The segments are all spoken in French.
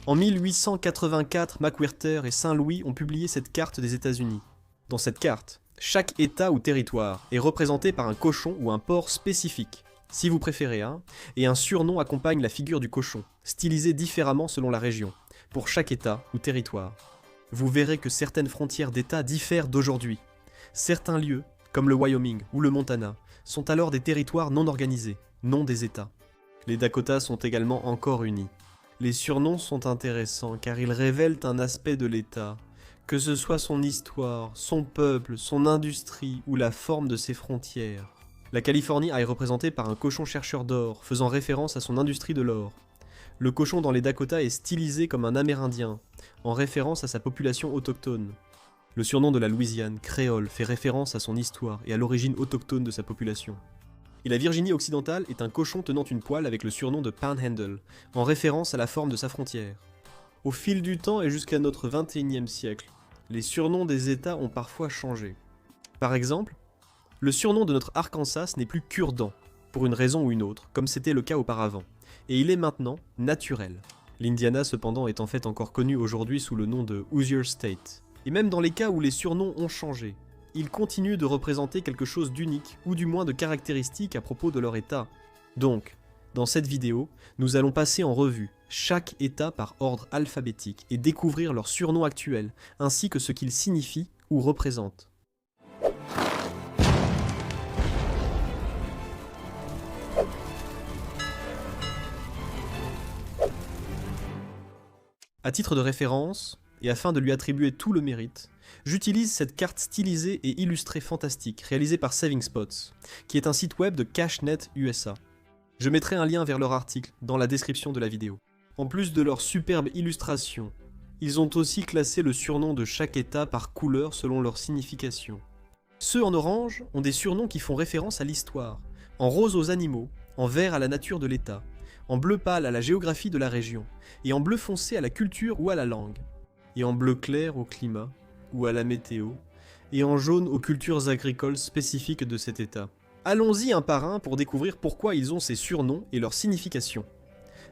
En 1884, McWhirter et Saint-Louis ont publié cette carte des États-Unis. Dans cette carte, chaque État ou territoire est représenté par un cochon ou un porc spécifique, si vous préférez un, et un surnom accompagne la figure du cochon, stylisé différemment selon la région, pour chaque État ou territoire. Vous verrez que certaines frontières d'États diffèrent d'aujourd'hui. Certains lieux, comme le Wyoming ou le Montana, sont alors des territoires non organisés, non des États. Les Dakotas sont également encore unis. Les surnoms sont intéressants car ils révèlent un aspect de l'État, que ce soit son histoire, son peuple, son industrie ou la forme de ses frontières. La Californie est représentée par un cochon chercheur d'or, faisant référence à son industrie de l'or. Le cochon dans les Dakotas est stylisé comme un Amérindien, en référence à sa population autochtone. Le surnom de la Louisiane, créole, fait référence à son histoire et à l'origine autochtone de sa population. Et la Virginie occidentale est un cochon tenant une poêle avec le surnom de Panhandle, en référence à la forme de sa frontière. Au fil du temps et jusqu'à notre 21e siècle, les surnoms des États ont parfois changé. Par exemple, le surnom de notre Arkansas n'est plus cure-dent, pour une raison ou une autre, comme c'était le cas auparavant, et il est maintenant naturel. L'Indiana cependant est en fait encore connu aujourd'hui sous le nom de Hoosier State. Et même dans les cas où les surnoms ont changé, ils continuent de représenter quelque chose d'unique, ou du moins de caractéristique à propos de leur État. Donc, dans cette vidéo, nous allons passer en revue chaque État par ordre alphabétique et découvrir leurs surnoms actuels, ainsi que ce qu'ils signifient ou représentent. À titre de référence, et afin de lui attribuer tout le mérite, j'utilise cette carte stylisée et illustrée fantastique réalisée par Saving Spots, qui est un site web de CashNet USA. Je mettrai un lien vers leur article dans la description de la vidéo. En plus de leur superbe illustration, ils ont aussi classé le surnom de chaque État par couleur selon leur signification. Ceux en orange ont des surnoms qui font référence à l'histoire, en rose aux animaux, en vert à la nature de l'État, en bleu pâle à la géographie de la région, et en bleu foncé à la culture ou à la langue, et en bleu clair au climat ou à la météo, et en jaune aux cultures agricoles spécifiques de cet État. Allons-y un par un pour découvrir pourquoi ils ont ces surnoms et leur signification.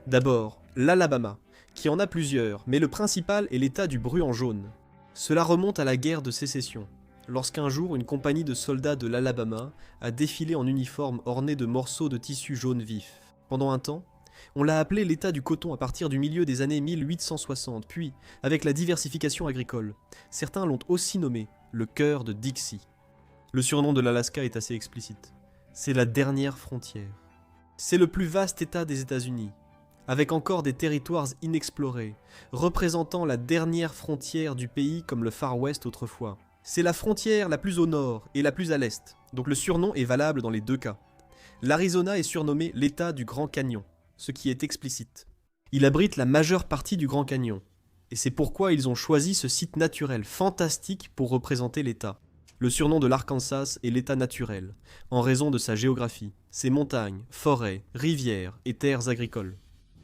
D'abord, l'Alabama, qui en a plusieurs, mais le principal est l'État du Bruant jaune. Cela remonte à la guerre de sécession, lorsqu'un jour une compagnie de soldats de l'Alabama a défilé en uniforme orné de morceaux de tissu jaune vif. Pendant un temps, on l'a appelé l'État du coton à partir du milieu des années 1860, puis, avec la diversification agricole, certains l'ont aussi nommé le cœur de Dixie. Le surnom de l'Alaska est assez explicite. C'est la dernière frontière. C'est le plus vaste État des États-Unis, avec encore des territoires inexplorés, représentant la dernière frontière du pays comme le Far West autrefois. C'est la frontière la plus au nord et la plus à l'est, donc le surnom est valable dans les deux cas. L'Arizona est surnommé l'État du Grand Canyon, ce qui est explicite. Il abrite la majeure partie du Grand Canyon, et c'est pourquoi ils ont choisi ce site naturel fantastique pour représenter l'État. Le surnom de l'Arkansas est l'État naturel, en raison de sa géographie, ses montagnes, forêts, rivières et terres agricoles.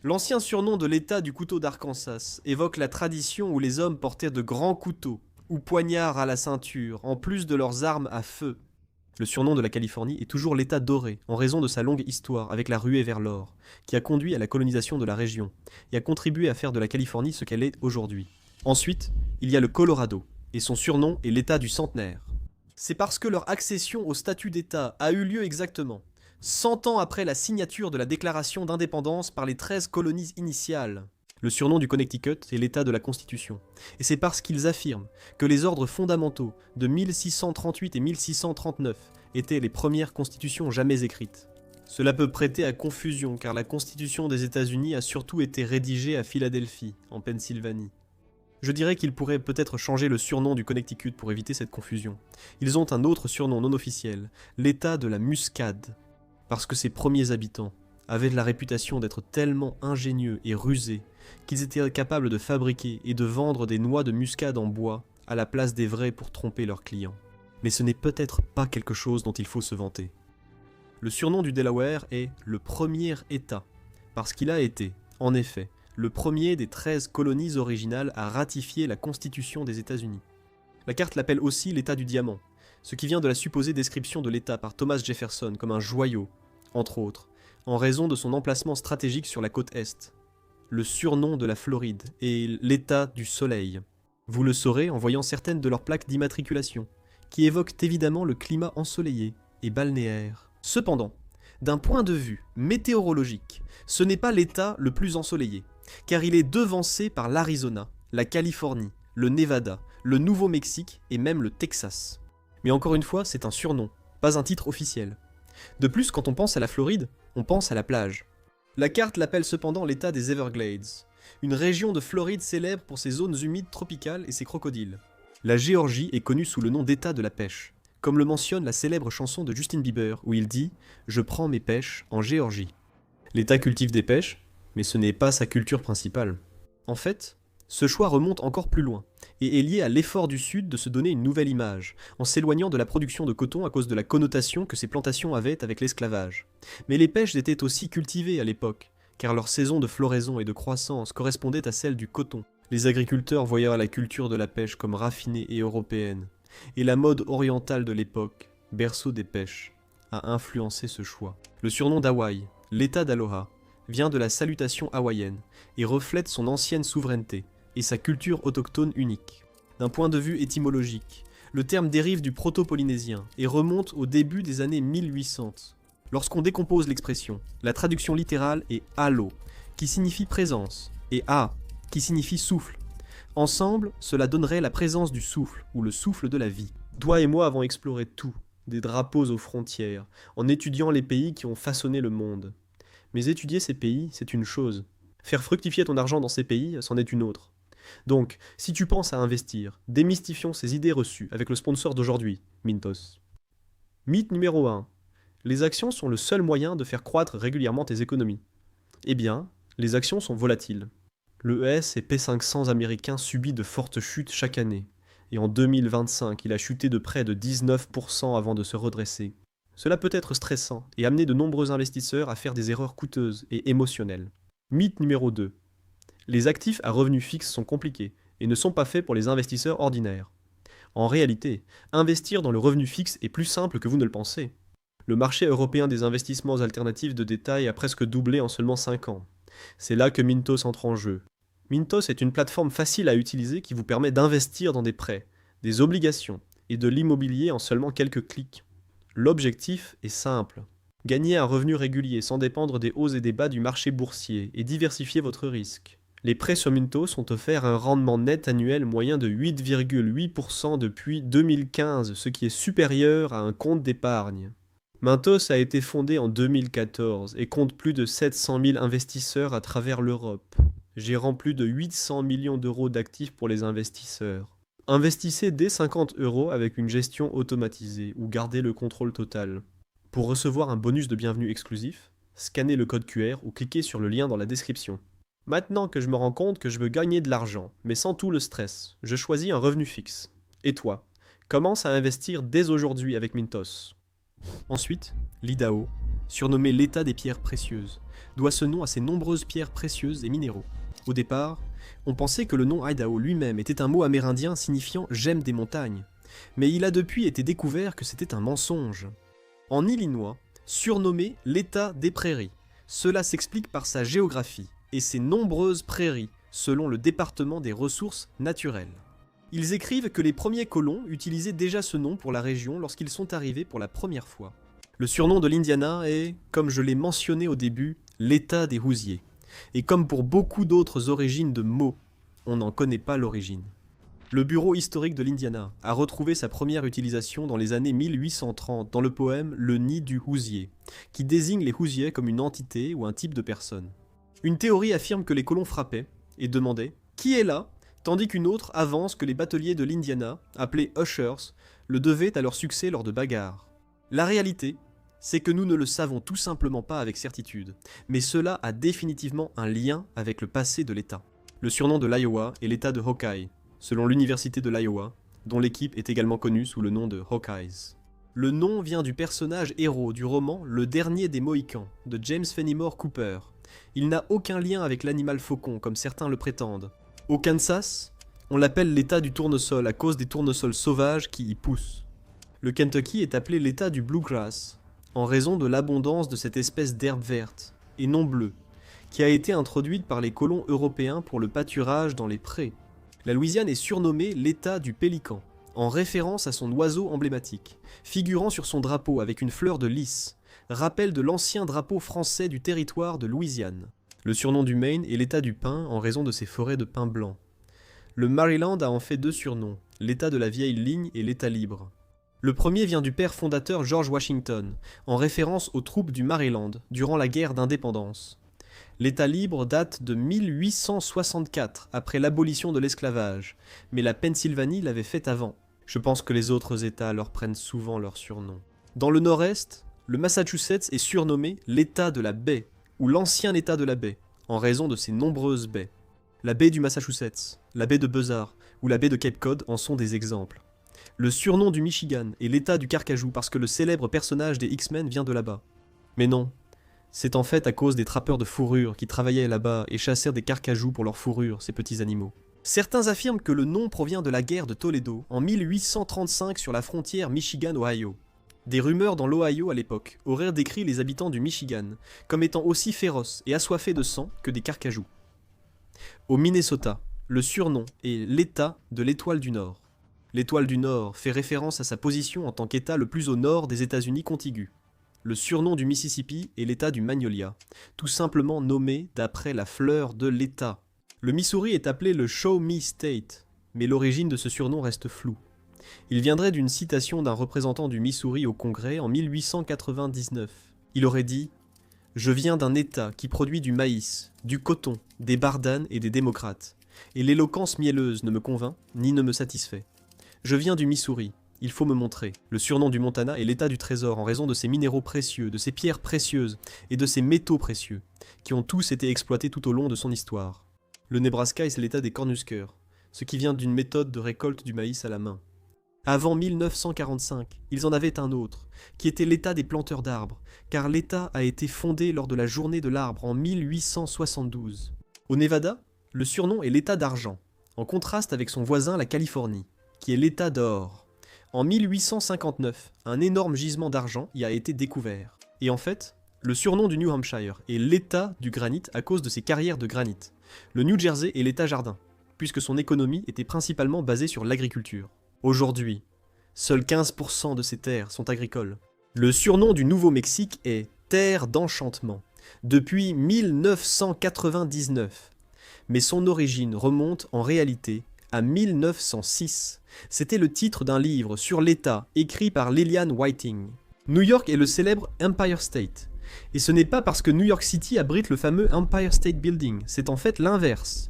L'ancien surnom de l'État du couteau d'Arkansas évoque la tradition où les hommes portaient de grands couteaux ou poignards à la ceinture, en plus de leurs armes à feu. Le surnom de la Californie est toujours l'État doré, en raison de sa longue histoire avec la ruée vers l'or, qui a conduit à la colonisation de la région, et a contribué à faire de la Californie ce qu'elle est aujourd'hui. Ensuite, il y a le Colorado, et son surnom est l'État du centenaire. C'est parce que leur accession au statut d'État a eu lieu exactement 100 ans après la signature de la déclaration d'indépendance par les 13 colonies initiales. Le surnom du Connecticut est l'État de la Constitution, et c'est parce qu'ils affirment que les ordres fondamentaux de 1638 et 1639 étaient les premières constitutions jamais écrites. Cela peut prêter à confusion car la Constitution des États-Unis a surtout été rédigée à Philadelphie, en Pennsylvanie. Je dirais qu'ils pourraient peut-être changer le surnom du Connecticut pour éviter cette confusion. Ils ont un autre surnom non officiel, l'État de la Muscade, parce que ses premiers habitants avaient la réputation d'être tellement ingénieux et rusés qu'ils étaient capables de fabriquer et de vendre des noix de muscade en bois à la place des vraies pour tromper leurs clients. Mais ce n'est peut-être pas quelque chose dont il faut se vanter. Le surnom du Delaware est le premier État, parce qu'il a été, en effet, le premier des 13 colonies originales à ratifier la Constitution des États-Unis. La carte l'appelle aussi l'État du diamant, ce qui vient de la supposée description de l'État par Thomas Jefferson comme un joyau, entre autres, en raison de son emplacement stratégique sur la côte Est. le surnom de la Floride est l'État du Soleil. Vous le saurez en voyant certaines de leurs plaques d'immatriculation, qui évoquent évidemment le climat ensoleillé et balnéaire. Cependant, d'un point de vue météorologique, ce n'est pas l'État le plus ensoleillé, car il est devancé par l'Arizona, la Californie, le Nevada, le Nouveau-Mexique et même le Texas. Mais encore une fois, c'est un surnom, pas un titre officiel. De plus, quand on pense à la Floride, on pense à la plage. La carte l'appelle cependant l'État des Everglades, une région de Floride célèbre pour ses zones humides tropicales et ses crocodiles. La Géorgie est connue sous le nom d'État de la pêche, comme le mentionne la célèbre chanson de Justin Bieber où il dit « Je prends mes pêches en Géorgie ». L'État cultive des pêches, mais ce n'est pas sa culture principale. En fait, ce choix remonte encore plus loin, et est lié à l'effort du Sud de se donner une nouvelle image, en s'éloignant de la production de coton à cause de la connotation que ces plantations avaient avec l'esclavage. Mais les pêches étaient aussi cultivées à l'époque, car leur saison de floraison et de croissance correspondait à celle du coton. Les agriculteurs voyaient la culture de la pêche comme raffinée et européenne, et la mode orientale de l'époque, berceau des pêches, a influencé ce choix. Le surnom d'Hawaï, l'État d'Aloha, vient de la salutation hawaïenne et reflète son ancienne souveraineté et sa culture autochtone unique. D'un point de vue étymologique, le terme dérive du proto-polynésien et remonte au début des années 1800. Lorsqu'on décompose l'expression, la traduction littérale est halo, qui signifie présence, et a, qui signifie souffle. Ensemble, cela donnerait la présence du souffle, ou le souffle de la vie. Toi et moi avons exploré tout, des drapeaux aux frontières, en étudiant les pays qui ont façonné le monde. Mais étudier ces pays, c'est une chose. Faire fructifier ton argent dans ces pays, c'en est une autre. Donc, si tu penses à investir, démystifions ces idées reçues avec le sponsor d'aujourd'hui, Mintos. Mythe numéro 1. Les actions sont le seul moyen de faire croître régulièrement tes économies. Eh bien, les actions sont volatiles. Le S&P 500 américain subit de fortes chutes chaque année, et en 2025, il a chuté de près de 19% avant de se redresser. Cela peut être stressant et amener de nombreux investisseurs à faire des erreurs coûteuses et émotionnelles. Mythe numéro 2. Les actifs à revenus fixes sont compliqués et ne sont pas faits pour les investisseurs ordinaires. En réalité, investir dans le revenu fixe est plus simple que vous ne le pensez. Le marché européen des investissements alternatifs de détail a presque doublé en seulement 5 ans. C'est là que Mintos entre en jeu. Mintos est une plateforme facile à utiliser qui vous permet d'investir dans des prêts, des obligations et de l'immobilier en seulement quelques clics. L'objectif est simple. Gagner un revenu régulier sans dépendre des hauts et des bas du marché boursier et diversifier votre risque. Les prêts sur Mintos sont offerts un rendement net annuel moyen de 8,8% depuis 2015, ce qui est supérieur à un compte d'épargne. Mintos a été fondé en 2014 et compte plus de 700 000 investisseurs à travers l'Europe, gérant plus de 800 millions d'euros d'actifs pour les investisseurs. Investissez dès 50 € avec une gestion automatisée ou gardez le contrôle total. Pour recevoir un bonus de bienvenue exclusif, scannez le code QR ou cliquez sur le lien dans la description. Maintenant que je me rends compte que je veux gagner de l'argent, mais sans tout le stress, je choisis un revenu fixe. Et toi, commence à investir dès aujourd'hui avec Mintos. Ensuite, l'Idaho, surnommé l'État des pierres précieuses, doit ce nom à ses nombreuses pierres précieuses et minéraux. Au départ, on pensait que le nom Idaho lui-même était un mot amérindien signifiant « j'aime des montagnes », mais il a depuis été découvert que c'était un mensonge. En Illinois, surnommé l'État des prairies, cela s'explique par sa géographie et ses nombreuses prairies, selon le département des ressources naturelles. Ils écrivent que les premiers colons utilisaient déjà ce nom pour la région lorsqu'ils sont arrivés pour la première fois. Le surnom de l'Indiana est, comme je l'ai mentionné au début, l'État des hoosiers. Et comme pour beaucoup d'autres origines de mots, on n'en connaît pas l'origine. Le bureau historique de l'Indiana a retrouvé sa première utilisation dans les années 1830 dans le poème « Le nid du hoosier », qui désigne les hoosiers comme une entité ou un type de personne. Une théorie affirme que les colons frappaient et demandaient « Qui est là ?», tandis qu'une autre avance que les bateliers de l'Indiana, appelés Ushers, le devaient à leur succès lors de bagarres. La réalité, c'est que nous ne le savons tout simplement pas avec certitude, mais cela a définitivement un lien avec le passé de l'État. Le surnom de l'Iowa est l'État de Hawkeye, selon l'université de l'Iowa, dont l'équipe est également connue sous le nom de Hawkeyes. Le nom vient du personnage héros du roman Le Dernier des Mohicans, de James Fenimore Cooper. Il n'a aucun lien avec l'animal faucon, comme certains le prétendent. Au Kansas, on l'appelle l'État du tournesol à cause des tournesols sauvages qui y poussent. Le Kentucky est appelé l'État du bluegrass, en raison de l'abondance de cette espèce d'herbe verte, et non bleue, qui a été introduite par les colons européens pour le pâturage dans les prés. La Louisiane est surnommée l'État du pélican, en référence à son oiseau emblématique, figurant sur son drapeau avec une fleur de lys, rappel de l'ancien drapeau français du territoire de Louisiane. Le surnom du Maine est l'État du pin en raison de ses forêts de pin blanc. Le Maryland a en fait deux surnoms, l'État de la vieille ligne et l'État libre. Le premier vient du père fondateur George Washington, en référence aux troupes du Maryland durant la guerre d'indépendance. L'État libre date de 1864, après l'abolition de l'esclavage, mais la Pennsylvanie l'avait fait avant. Je pense que les autres États leur prennent souvent leur surnom. Dans le nord-est, le Massachusetts est surnommé l'État de la baie, ou l'ancien État de la baie, en raison de ses nombreuses baies. La baie du Massachusetts, la baie de Buzzard ou la baie de Cape Cod en sont des exemples. Le surnom du Michigan est l'État du carcajou parce que le célèbre personnage des X-Men vient de là-bas. Mais non, c'est en fait à cause des trappeurs de fourrure qui travaillaient là-bas et chassèrent des carcajous pour leur fourrure, ces petits animaux. Certains affirment que le nom provient de la guerre de Toledo en 1835 sur la frontière Michigan-Ohio. Des rumeurs dans l'Ohio à l'époque auraient décrit les habitants du Michigan comme étant aussi féroces et assoiffés de sang que des carcajous. Au Minnesota, le surnom est l'État de l'Étoile du Nord. L'Étoile du Nord fait référence à sa position en tant qu'État le plus au nord des États-Unis contigus. Le surnom du Mississippi est l'État du Magnolia, tout simplement nommé d'après la fleur de l'État. Le Missouri est appelé le Show Me State, mais l'origine de ce surnom reste floue. Il viendrait d'une citation d'un représentant du Missouri au Congrès en 1899. Il aurait dit « Je viens d'un État qui produit du maïs, du coton, des bardanes et des démocrates, et l'éloquence mielleuse ne me convainc ni ne me satisfait. Je viens du Missouri, il faut me montrer. » Le surnom du Montana est l'État du trésor en raison de ses minéraux précieux, de ses pierres précieuses et de ses métaux précieux, qui ont tous été exploités tout au long de son histoire. Le Nebraska est l'État des cornhuskers, ce qui vient d'une méthode de récolte du maïs à la main. Avant 1945, ils en avaient un autre, qui était l'État des planteurs d'arbres, car l'État a été fondé lors de la journée de l'arbre en 1872. Au Nevada, le surnom est l'État d'argent, en contraste avec son voisin la Californie, qui est l'État d'or. En 1859, un énorme gisement d'argent y a été découvert. Et en fait, le surnom du New Hampshire est l'État du granit à cause de ses carrières de granit. Le New Jersey est l'État jardin, puisque son économie était principalement basée sur l'agriculture. Aujourd'hui, seuls 15% de ces terres sont agricoles. Le surnom du Nouveau-Mexique est « Terre d'enchantement » depuis 1999. Mais son origine remonte en réalité à 1906. C'était le titre d'un livre sur l'État écrit par Lillian Whiting. New York est le célèbre Empire State. Et ce n'est pas parce que New York City abrite le fameux Empire State Building, c'est en fait l'inverse.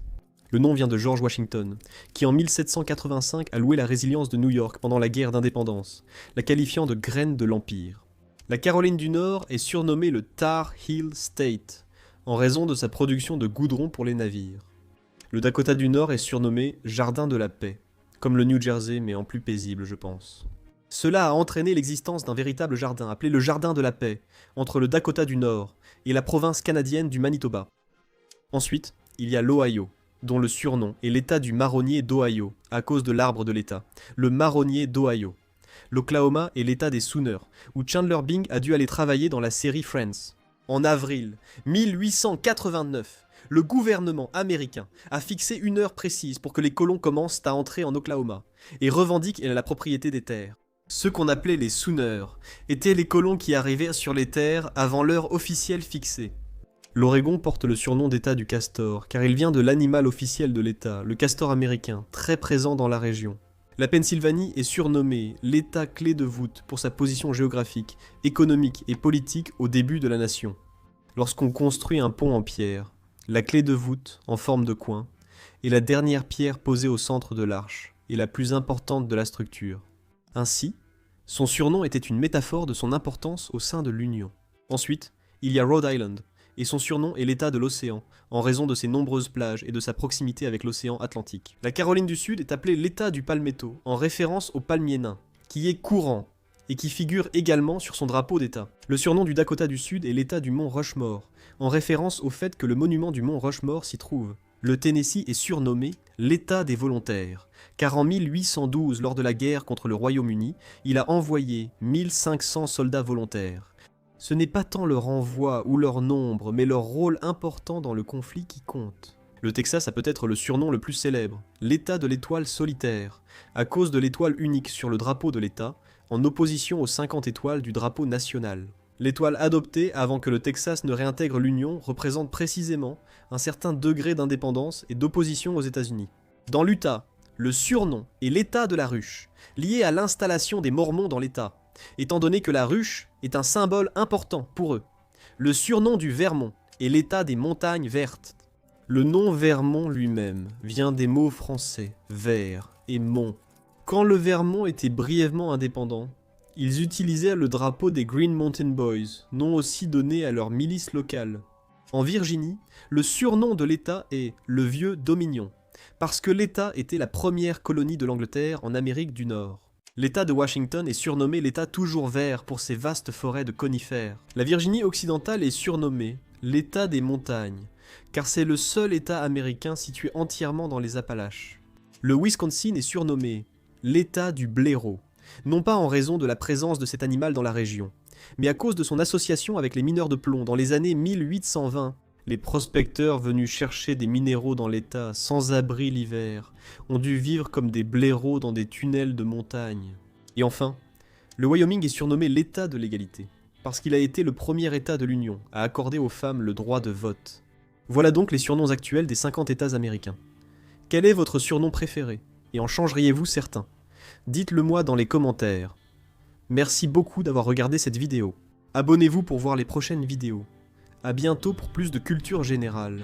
Le nom vient de George Washington, qui en 1785 a loué la résilience de New York pendant la guerre d'indépendance, la qualifiant de graine de l'Empire. La Caroline du Nord est surnommée le Tar Heel State, en raison de sa production de goudron pour les navires. Le Dakota du Nord est surnommé Jardin de la Paix, comme le New Jersey mais en plus paisible je pense. Cela a entraîné l'existence d'un véritable jardin appelé le Jardin de la Paix, entre le Dakota du Nord et la province canadienne du Manitoba. Ensuite, il y a l'Ohio, dont le surnom est l'État du marronnier d'Ohio, à cause de l'arbre de l'État, le marronnier d'Ohio. L'Oklahoma est l'État des Sooners, où Chandler Bing a dû aller travailler dans la série Friends. En avril 1889, le gouvernement américain a fixé une heure précise pour que les colons commencent à entrer en Oklahoma, et revendiquent la propriété des terres. Ceux qu'on appelait les Sooners étaient les colons qui arrivaient sur les terres avant l'heure officielle fixée. L'Oregon porte le surnom d'État du castor, car il vient de l'animal officiel de l'État, le castor américain, très présent dans la région. La Pennsylvanie est surnommée l'État clé de voûte pour sa position géographique, économique et politique au début de la nation. Lorsqu'on construit un pont en pierre, la clé de voûte, en forme de coin, est la dernière pierre posée au centre de l'arche, et la plus importante de la structure. Ainsi, son surnom était une métaphore de son importance au sein de l'Union. Ensuite, il y a Rhode Island, et son surnom est l'État de l'océan, en raison de ses nombreuses plages et de sa proximité avec l'océan Atlantique. La Caroline du Sud est appelée l'État du palmetto, en référence au palmier nain, qui est courant, et qui figure également sur son drapeau d'État. Le surnom du Dakota du Sud est l'État du mont Rushmore, en référence au fait que le monument du mont Rushmore s'y trouve. Le Tennessee est surnommé l'État des volontaires, car en 1812, lors de la guerre contre le Royaume-Uni, il a envoyé 1500 soldats volontaires. Ce n'est pas tant leur envoi ou leur nombre, mais leur rôle important dans le conflit qui compte. Le Texas a peut-être le surnom le plus célèbre, l'État de l'étoile solitaire, à cause de l'étoile unique sur le drapeau de l'État, en opposition aux 50 étoiles du drapeau national. L'étoile adoptée avant que le Texas ne réintègre l'Union représente précisément un certain degré d'indépendance et d'opposition aux États-Unis. Dans l'Utah, le surnom est l'État de la ruche, lié à l'installation des Mormons dans l'État, étant donné que la ruche est un symbole important pour eux. Le surnom du Vermont est l'État des montagnes vertes. Le nom Vermont lui-même vient des mots français vert et mont. Quand le Vermont était brièvement indépendant, ils utilisaient le drapeau des Green Mountain Boys, nom aussi donné à leur milice locale. En Virginie, le surnom de l'État est le Vieux Dominion, parce que l'État était la première colonie de l'Angleterre en Amérique du Nord. L'État de Washington est surnommé l'État toujours vert pour ses vastes forêts de conifères. La Virginie occidentale est surnommée l'État des montagnes, car c'est le seul État américain situé entièrement dans les Appalaches. Le Wisconsin est surnommé l'État du blaireau, non pas en raison de la présence de cet animal dans la région, mais à cause de son association avec les mineurs de plomb dans les années 1820. Les prospecteurs venus chercher des minéraux dans l'État, sans abri l'hiver, ont dû vivre comme des blaireaux dans des tunnels de montagne. Et enfin, le Wyoming est surnommé l'État de l'égalité, parce qu'il a été le premier État de l'Union à accorder aux femmes le droit de vote. Voilà donc les surnoms actuels des 50 États américains. Quel est votre surnom préféré? Et en changeriez-vous certains? Dites-le moi dans les commentaires. Merci beaucoup d'avoir regardé cette vidéo. Abonnez-vous pour voir les prochaines vidéos. A bientôt pour plus de culture générale.